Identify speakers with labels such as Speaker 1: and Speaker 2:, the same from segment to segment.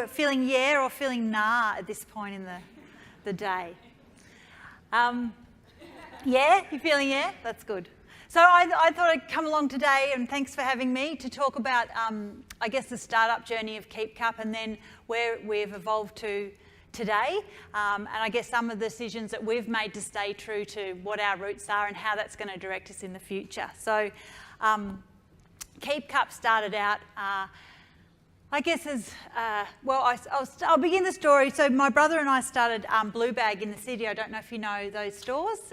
Speaker 1: feeling yeah or feeling nah at this point in the day? Yeah? You feeling yeah? That's good. So I thought I'd come along today, and thanks for having me, to talk about, I guess, the startup journey of Keep Cup and then where we've evolved to today, and I guess some of the decisions that we've made to stay true to what our roots are and how that's going to direct us in the future. So Keep Cup started out, I guess, as, I'll begin the story. So my brother and I started Blue Bag in the city. I don't know if you know those stores.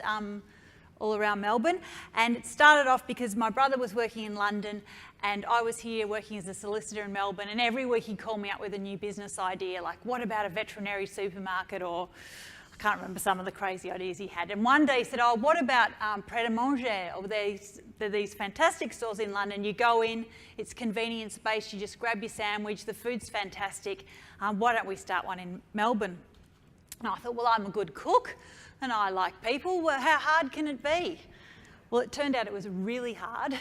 Speaker 1: All around Melbourne, and it started off because my brother was working in London and I was here working as a solicitor in Melbourne, and every week he'd call me up with a new business idea, like what about a veterinary supermarket, or I can't remember some of the crazy ideas he had. And one day he said, oh, what about pret-a-manger? Or there are these fantastic stores in London. You go in, it's convenient space, you just grab your sandwich, the food's fantastic. Why don't we start one in Melbourne? And I thought, well, I'm a good cook and I like people. Well, how hard can it be? Well, it turned out it was really hard.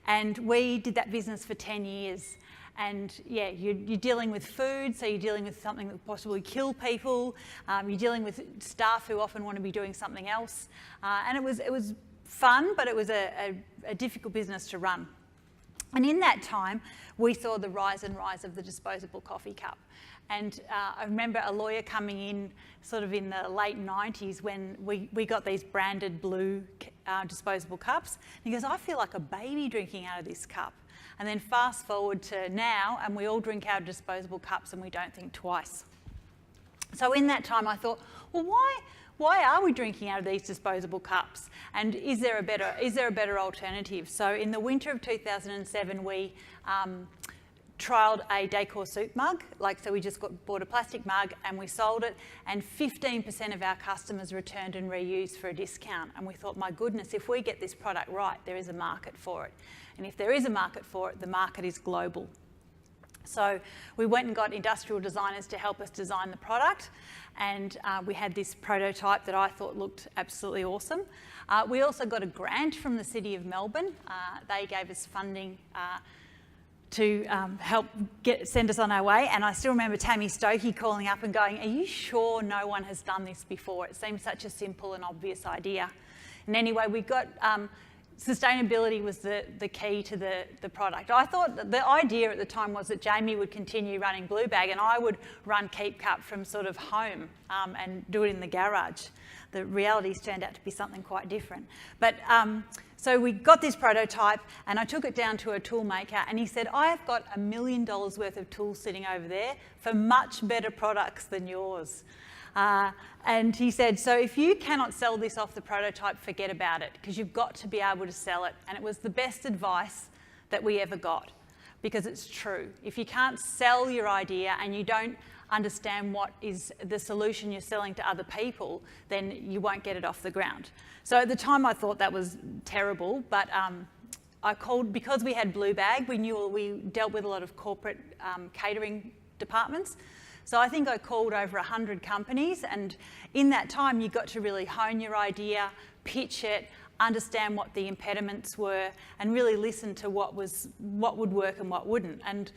Speaker 1: And we did that business for 10 years. And yeah, you're dealing with food, so you're dealing with something that could possibly kill people. You're dealing with staff who often want to be doing something else. And it was fun, but it was a difficult business to run. And in that time, we saw the rise of the disposable coffee cup. And I remember a lawyer coming in sort of in the late 90s when we got these branded blue disposable cups. And he goes, I feel like a baby drinking out of this cup. And then fast forward to now, and we all drink our disposable cups and we don't think twice. So in that time I thought, well, why are we drinking out of these disposable cups? And is there a better alternative? So in the winter of 2007, we trialled a decor soup mug. So we just bought a plastic mug and we sold it, and 15% of our customers returned and reused for a discount. And we thought, my goodness, if we get this product right, there is a market for it. And if there is a market for it, the market is global. So we went and got industrial designers to help us design the product, and we had this prototype that I thought looked absolutely awesome. We also got a grant from the City of Melbourne. They gave us funding to help send us on our way, and I still remember Tammy Stokey calling up and going, are you sure no one has done this before? It seems such a simple and obvious idea. And anyway, we got sustainability was the key to the product. I thought that the idea at the time was that Jamie would continue running Blue Bag and I would run Keep Cup from sort of home and do it in the garage. The realities turned out to be something quite different. But so we got this prototype and I took it down to a tool maker, and he said, I've got $1 million worth of tools sitting over there for much better products than yours. And he said, so if you cannot sell this off the prototype, forget about it, because you've got to be able to sell it. And it was the best advice that we ever got, because it's true. If you can't sell your idea and you don't understand what is the solution you're selling to other people, then you won't get it off the ground. So at the time I thought that was terrible, but I called, because we had Blue Bag, we dealt with a lot of corporate catering departments. So I think I called over 100 companies, and in that time you got to really hone your idea, pitch it, understand what the impediments were, and really listen to what would work and what wouldn't. And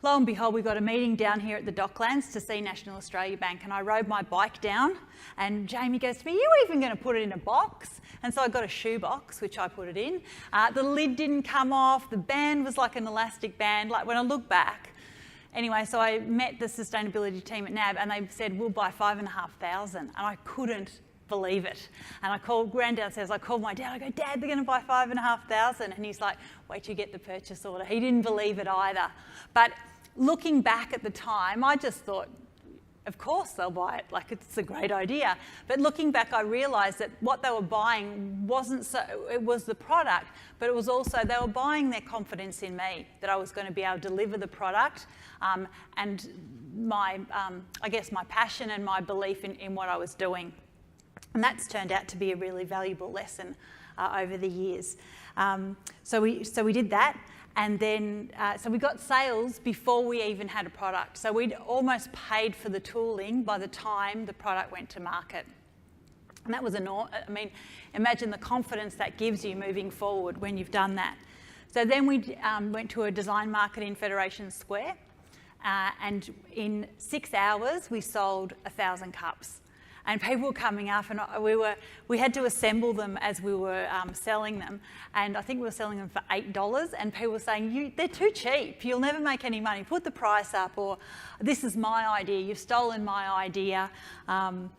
Speaker 1: lo and behold, we got a meeting down here at the Docklands to see National Australia Bank, and I rode my bike down, and Jamie goes to me, are you even going to put it in a box? And so I got a shoe box, which I put it in. The lid didn't come off, the band was like an elastic band. Like when I look back, anyway, so I met the sustainability team at NAB and they said, we'll buy 5,500. And I couldn't believe it. And I called Granddad says, I called my dad, I go, Dad, they're going to buy 5,500. And he's like, wait till you get the purchase order. He didn't believe it either. But looking back at the time, I just thought, of course they'll buy it, like it's a great idea. But looking back, I realised that what they were buying wasn't so, it was the product, but it was also they were buying their confidence in me, that I was going to be able to deliver the product, and my, I guess my passion and my belief in what I was doing. And that's turned out to be a really valuable lesson over the years. So we did that. And then, so we got sales before we even had a product. So we'd almost paid for the tooling by the time the product went to market. And that was enormous. I mean, imagine the confidence that gives you moving forward when you've done that. So then we went to a design market in Federation Square. and in 6 hours we sold 1,000 cups. And people were coming up, and we had to assemble them as we were selling them. And I think we were selling them for $8, and people were saying, they're too cheap, you'll never make any money, put the price up, or this is my idea, you've stolen my idea. Another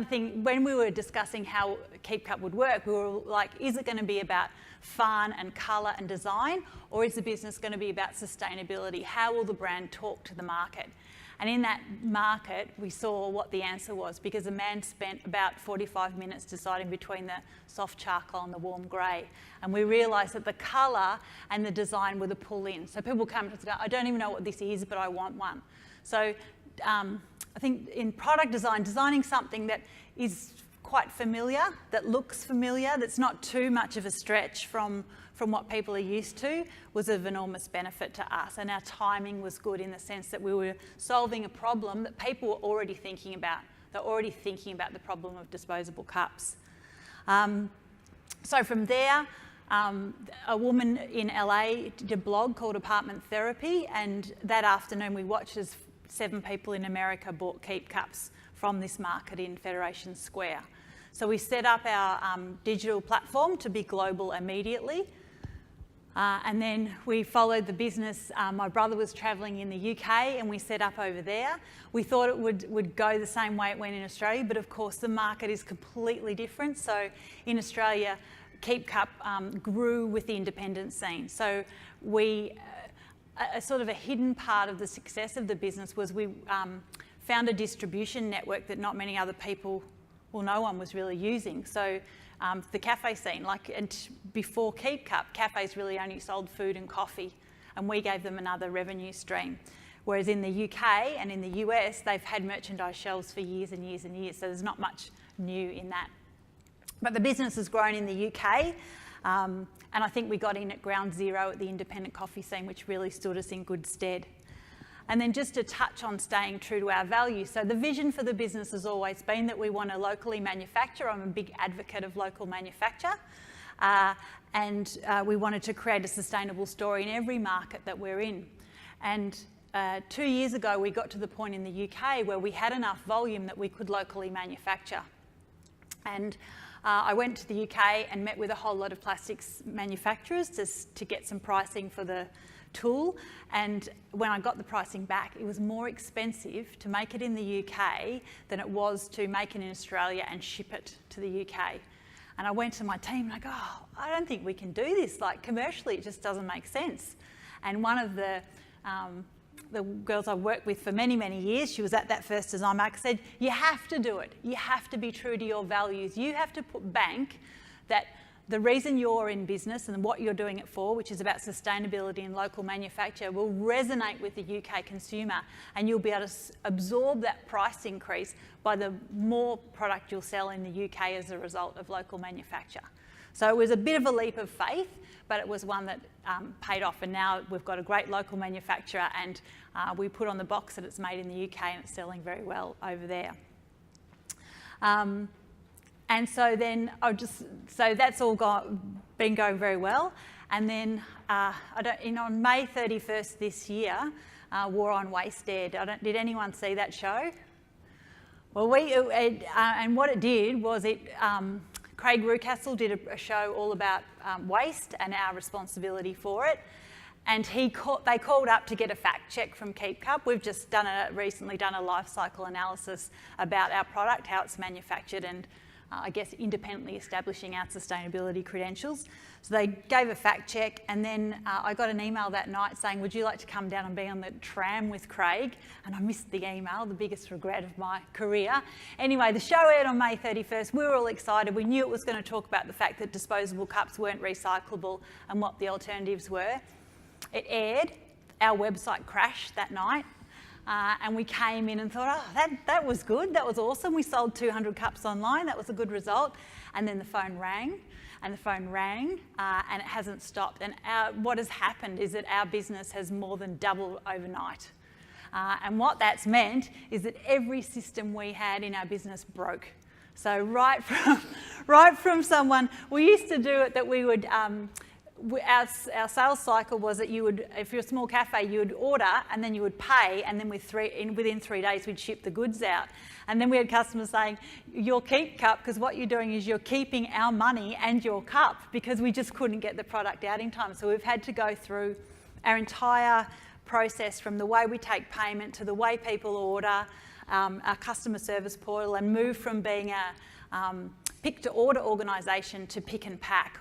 Speaker 1: thing, when we were discussing how Keep Cup would work, we were like, is it going to be about fun and colour and design, or is the business going to be about sustainability? How will the brand talk to the market? And in that market, we saw what the answer was, because a man spent about 45 minutes deciding between the soft charcoal and the warm grey. And we realised that the colour and the design were the pull-in. So people come to us and go, I don't even know what this is, but I want one. So I think in product design, designing something that is quite familiar, that looks familiar, that's not too much of a stretch from what people are used to, was of enormous benefit to us. And our timing was good in the sense that we were solving a problem that people were already thinking about. They're already thinking about the problem of disposable cups. So from there, a woman in LA did a blog called Apartment Therapy, and that afternoon we watched as 7 people in America bought Keep Cups from this market in Federation Square. So we set up our digital platform to be global immediately. And then we followed the business. My brother was travelling in the UK and we set up over there. We thought it would go the same way it went in Australia, but of course the market is completely different. So in Australia, Keep Cup grew with the independent scene. So a sort of a hidden part of the success of the business was we found a distribution network that not many other people, well, no one was really using. So the cafe scene, and before Keep Cup, cafes really only sold food and coffee, and we gave them another revenue stream. Whereas in the UK and in the US, they've had merchandise shelves for years and years and years, so there's not much new in that. But the business has grown in the UK, and I think we got in at ground zero at the independent coffee scene, which really stood us in good stead. And then just to touch on staying true to our values. So the vision for the business has always been that we want to locally manufacture. I'm a big advocate of local manufacture. And we wanted to create a sustainable story in every market that we're in. And 2 years ago, we got to the point in the UK where we had enough volume that we could locally manufacture. And I went to the UK and met with a whole lot of plastics manufacturers to get some pricing for the tool, and when I got the pricing back, it was more expensive to make it in the UK than it was to make it in Australia and ship it to the UK. And I went to my team and I go, oh, I don't think we can do this. Like commercially, it just doesn't make sense. And one of the girls I've worked with for many, many years, she was at that first design market, said, you have to do it. You have to be true to your values. You have to bank that the reason you're in business and what you're doing it for, which is about sustainability and local manufacture, will resonate with the UK consumer, and you'll be able to absorb that price increase by the more product you'll sell in the UK as a result of local manufacture. So it was a bit of a leap of faith, but it was one that paid off, and now we've got a great local manufacturer, and we put on the box that it's made in the UK and it's selling very well over there. And so then so that's all been going very well. And then on May 31st this year, War on Waste aired. Did anyone see that show? Well, and what it did was Craig Rucastle did a show all about waste and our responsibility for it. And they called up to get a fact check from Keep Cup. We've just recently done a life cycle analysis about our product, how it's manufactured, and I guess independently establishing our sustainability credentials. So they gave a fact check, and then I got an email that night saying, would you like to come down and be on the tram with Craig? And I missed the email, the biggest regret of my career. Anyway, the show aired on May 31st. We were all excited. We knew it was going to talk about the fact that disposable cups weren't recyclable and what the alternatives were. It aired. Our website crashed that night. And we came in and thought, oh, that was good, that was awesome. We sold 200 cups online, that was a good result. And then the phone rang, and it hasn't stopped. And what has happened is that our business has more than doubled overnight. And what that's meant is that every system we had in our business broke. So right from someone, we used to do it that we would our sales cycle was that you would, if you're a small cafe, you would order and then you would pay, and then within 3 days we'd ship the goods out. And then we had customers saying, your keep cup, because what you're doing is you're keeping our money and your cup, because we just couldn't get the product out in time. So we've had to go through our entire process, from the way we take payment to the way people order, our customer service portal, and move from being a pick-to-order organisation to pick and pack.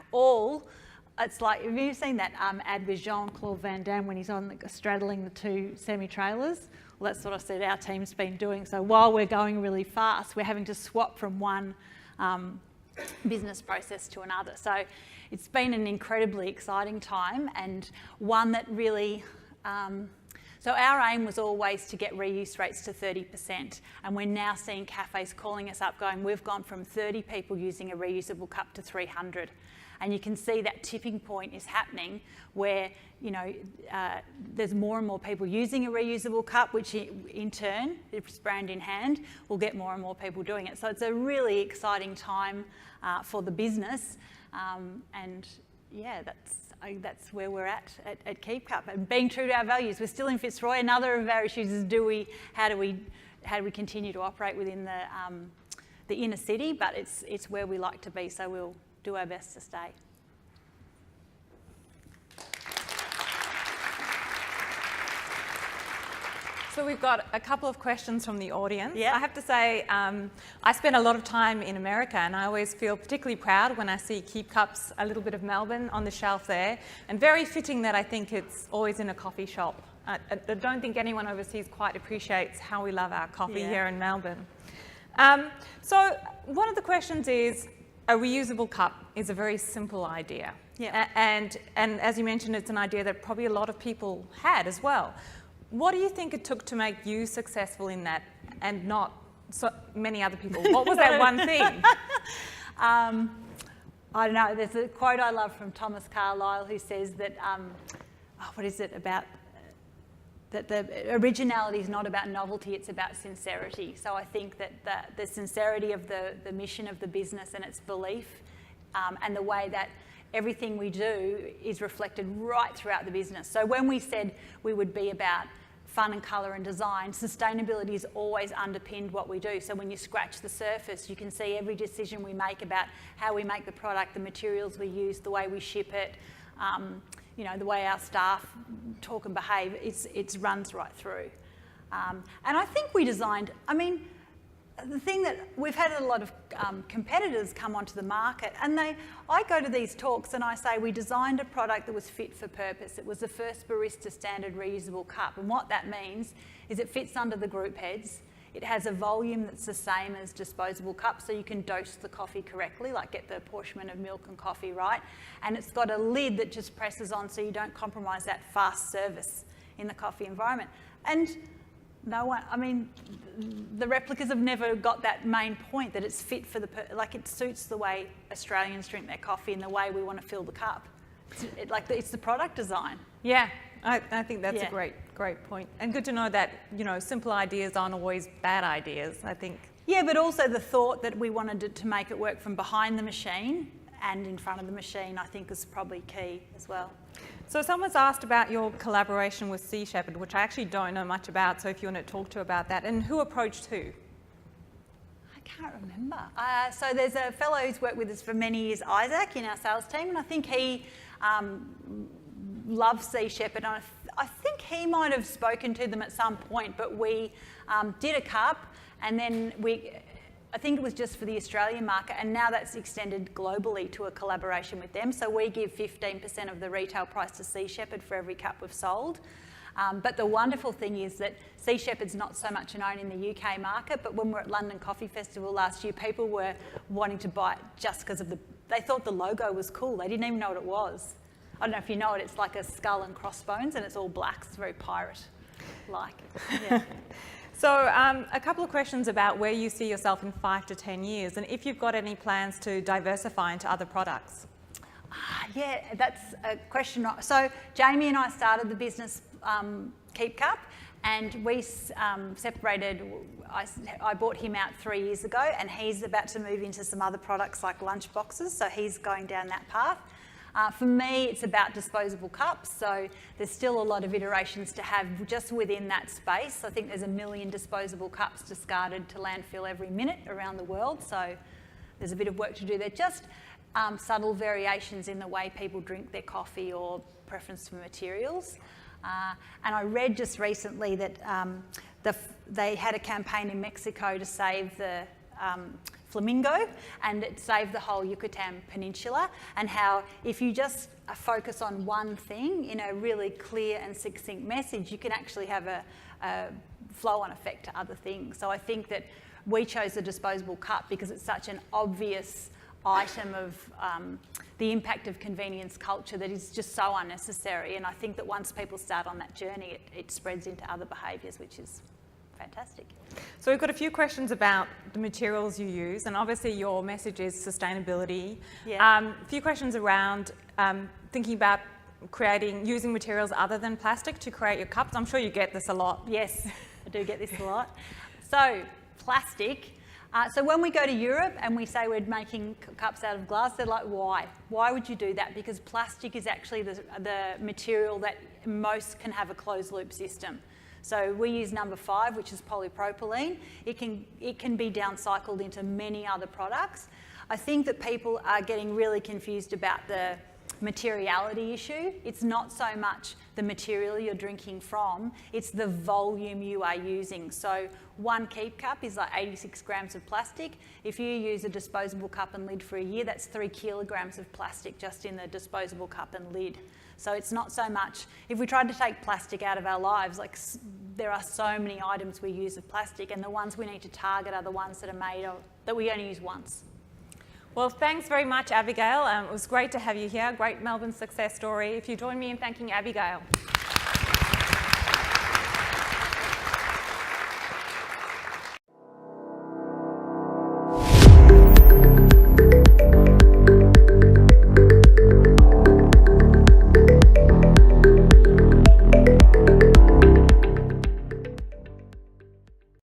Speaker 1: It's like, have you seen that ad with Jean-Claude Van Damme when he's on straddling the 2 semi-trailers? Well, that's what I said our team's been doing. So while we're going really fast, we're having to swap from one business process to another. So it's been an incredibly exciting time, and one that really... So our aim was always to get reuse rates to 30%, and we're now seeing cafes calling us up going, we've gone from 30 people using a reusable cup to 300. And you can see that tipping point is happening where, there's more and more people using a reusable cup, which in turn, if it's brand in hand, will get more and more people doing it. So it's a really exciting time for the business. And yeah, that's where we're at Keep Cup. And being true to our values, we're still in Fitzroy. Another of our issues is how do we continue to operate within the inner city, but it's where we like to be, so we'll do our best to stay.
Speaker 2: So we've got a couple of questions from the audience.
Speaker 1: Yeah.
Speaker 2: I have to say, I spend a lot of time in America, and I always feel particularly proud when I see Keep Cups, a little bit of Melbourne on the shelf there, and very fitting that I think it's always in a coffee shop. I don't think anyone overseas quite appreciates how we love our coffee here in Melbourne. So one of the questions is, a reusable cup is a very simple idea.
Speaker 1: Yeah.
Speaker 2: And as you mentioned, it's an idea that probably a lot of people had as well. What do you think it took to make you successful in that and not so many other people? What was that one thing?
Speaker 1: I don't know. There's a quote I love from Thomas Carlyle who says that, what is it about? That the originality is not about novelty, it's about sincerity. So I think that the sincerity of the mission of the business and its belief, and the way that everything we do is reflected right throughout the business. So when we said we would be about fun and colour and design, sustainability has always underpinned what we do. So when you scratch the surface, you can see every decision we make about how we make the product, the materials we use, the way we ship it, the way our staff talk and behave. It runs right through. And I think we designed, the thing that we've had a lot of competitors come onto the market, and I go to these talks and I say we designed a product that was fit for purpose. It was the first barista standard reusable cup, and what that means is it fits under the group heads. It has a volume that's the same as disposable cups, so you can dose the coffee correctly, like get the apportionment of milk and coffee right. And it's got a lid that just presses on so you don't compromise that fast service in the coffee environment. And the replicas have never got that main point, that it's fit for it suits the way Australians drink their coffee and the way we want to fill the cup. It's the product design.
Speaker 2: Yeah, I think that's a great point. And good to know that, simple ideas aren't always bad ideas, I think.
Speaker 1: Yeah, but also the thought that we wanted to make it work from behind the machine and in front of the machine, I think is probably key as well.
Speaker 2: So someone's asked about your collaboration with Sea Shepherd, which I actually don't know much about, so if you want to talk to about that. And who approached who?
Speaker 1: I can't remember. So there's a fellow who's worked with us for many years, Isaac, in our sales team, and I think he loves Sea Shepherd. And I think he might have spoken to them at some point, but we did a cup, and then I think it was just for the Australian market, and now that's extended globally to a collaboration with them. So we give 15% of the retail price to Sea Shepherd for every cup we've sold. But the wonderful thing is that Sea Shepherd's not so much known in the UK market, but when we were at London Coffee Festival last year, people were wanting to buy it just because of they thought the logo was cool. They didn't even know what it was. I don't know if you know it, it's like a skull and crossbones, and it's all black. It's very pirate-like. Yeah.
Speaker 2: So a couple of questions about where you see yourself in 5 to 10 years, and if you've got any plans to diversify into other products.
Speaker 1: Yeah, that's a question. So Jamie and I started the business Keep Cup, and we separated. I bought him out 3 years ago, and he's about to move into some other products like lunch boxes, so he's going down that path. For me, it's about disposable cups, so there's still a lot of iterations to have just within that space. I think there's 1 million disposable cups discarded to landfill every minute around the world, so there's a bit of work to do there. Just subtle variations in the way people drink their coffee or preference for materials. And I read just recently that they had a campaign in Mexico to save the flamingo, and it saved the whole Yucatan Peninsula, and how if you just focus on one thing in a really clear and succinct message, you can actually have a flow-on effect to other things. So I think that we chose the disposable cup because it's such an obvious item of the impact of convenience culture that is just so unnecessary, and I think that once people start on that journey, it spreads into other behaviours, which is fantastic.
Speaker 2: So we've got a few questions about the materials you use, and obviously your message is sustainability.
Speaker 1: Yeah.
Speaker 2: A few questions around thinking about using materials other than plastic to create your cups. I'm sure you get this a lot.
Speaker 1: Yes, I do get this a lot. So plastic. So when we go to Europe and we say we're making cups out of glass, they're like, why? Why would you do that? Because plastic is actually the material that most can have a closed loop system. So we use number 5, which is polypropylene. It can be downcycled into many other products. I think that people are getting really confused about the materiality issue. It's not so much the material you're drinking from, it's the volume you are using. So 1 keep cup is like 86 grams of plastic. If you use a disposable cup and lid for a year, that's 3 kilograms of plastic just in the disposable cup and lid. So it's not so much, if we tried to take plastic out of our lives, like there are so many items we use of plastic, and the ones we need to target are the ones that are made of, that we only use once.
Speaker 2: Well, thanks very much, Abigail. It was great to have you here. Great Melbourne success story. If you join me in thanking Abigail.